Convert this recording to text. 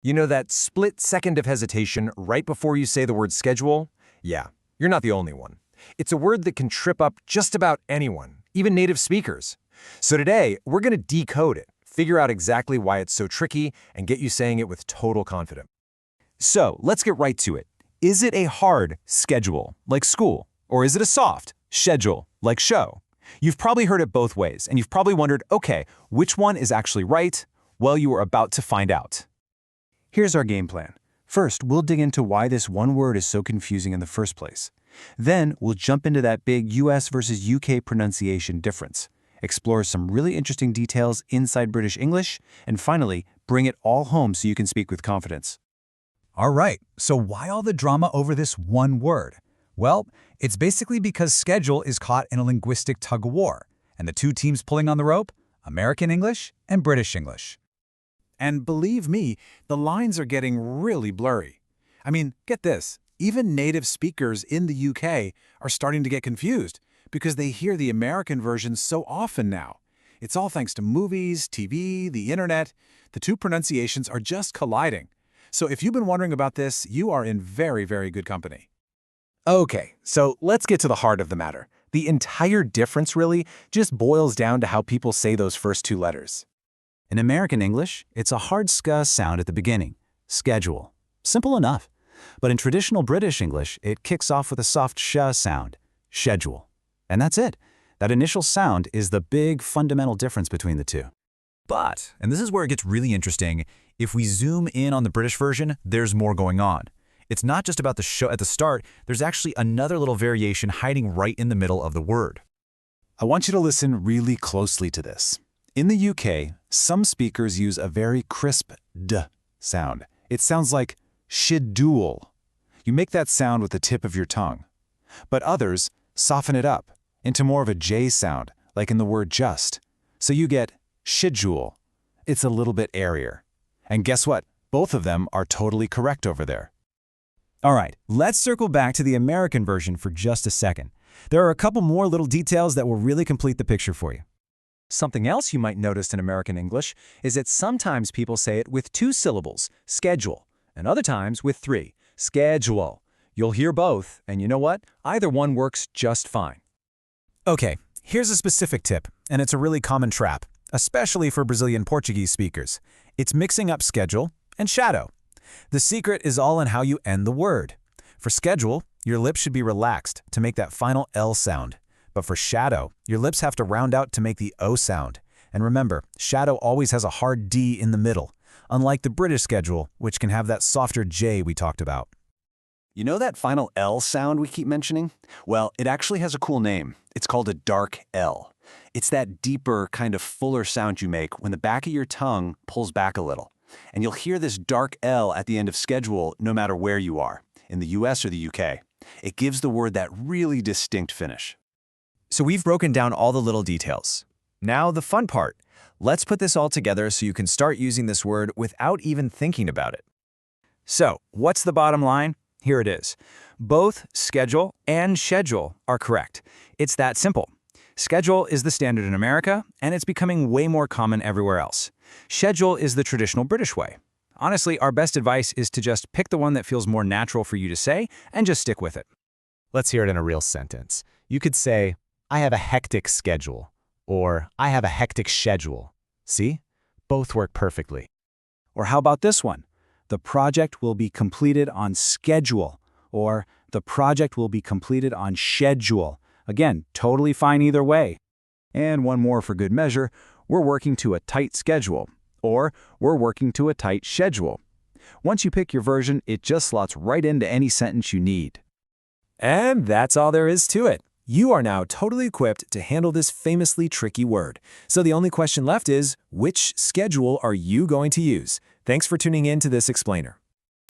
You know that split second of hesitation right before you say the word schedule? Yeah, you're not the only one. It's a word that can trip up just about anyone, even native speakers. So today, we're going to decode it, figure out exactly why it's so tricky, and get you saying it with total confidence. So let's get right to it. Is it a hard schedule, like school? Or is it a soft schedule, like show? You've probably heard it both ways, and you've probably wondered, okay, which one is actually right? Well, you are about to find out. Here's our game plan. First, we'll dig into why this one word is so confusing in the first place. Then, we'll jump into that big US versus UK pronunciation difference, explore some really interesting details inside British English, and finally, bring it all home so you can speak with confidence. All right, so why all the drama over this one word? Well, it's basically because schedule is caught in a linguistic tug-of-war, and the two teams pulling on the rope? American English and British English. And believe me, the lines are getting really blurry. I mean, get this, even native speakers in the UK are starting to get confused because they hear the American version so often now. It's all thanks to movies, TV, the internet. The two pronunciations are just colliding. So if you've been wondering about this, you are in very, very good company. Okay, so let's get to the heart of the matter. The entire difference really just boils down to how people say those first two letters. In American English, it's a hard sk sound at the beginning, schedule. Simple enough. But in traditional British English, it kicks off with a soft sh sound, schedule. And that's it. That initial sound is the big fundamental difference between the two. But, and this is where it gets really interesting, if we zoom in on the British version, there's more going on. It's not just about the sh at the start, there's actually another little variation hiding right in the middle of the word. I want you to listen really closely to this. In the UK, some speakers use a very crisp d sound. It sounds like shed-yool. You make that sound with the tip of your tongue. But others soften it up into more of a j sound, like in the word just. So you get shed-yool. It's a little bit airier. And guess what? Both of them are totally correct over there. All right, let's circle back to the American version for just a second. There are a couple more little details that will really complete the picture for you. Something else you might notice in American English is that sometimes people say it with 2 syllables, schedule, and other times with 3, sked-yool. You'll hear both, and you know what? Either one works just fine. Okay, here's a specific tip, and it's a really common trap, especially for Brazilian Portuguese speakers. It's mixing up schedule and shadow. The secret is all in how you end the word. For schedule, your lips should be relaxed to make that final L sound. But for shadow, your lips have to round out to make the O sound. And remember, shadow always has a hard D in the middle, unlike the British schedule, which can have that softer J we talked about. You know that final L sound we keep mentioning? Well, it actually has a cool name. It's called a dark L. It's that deeper, kind of fuller sound you make when the back of your tongue pulls back a little. And you'll hear this dark L at the end of schedule no matter where you are, in the US or the UK. It gives the word that really distinct finish. So we've broken down all the little details. Now the fun part. Let's put this all together so you can start using this word without even thinking about it. So, what's the bottom line? Here it is. Both schedule and schedule are correct. It's that simple. Schedule is the standard in America, and it's becoming way more common everywhere else. Schedule is the traditional British way. Honestly, our best advice is to just pick the one that feels more natural for you to say and just stick with it. Let's hear it in a real sentence. You could say, I have a hectic schedule, or I have a hectic schedule. See? Both work perfectly. Or how about this one? The project will be completed on schedule, or the project will be completed on schedule. Again, totally fine either way. And one more for good measure, we're working to a tight schedule, or we're working to a tight schedule. Once you pick your version, it just slots right into any sentence you need. And that's all there is to it. You are now totally equipped to handle this famously tricky word. So the only question left is, which schedule are you going to use? Thanks for tuning in to this explainer.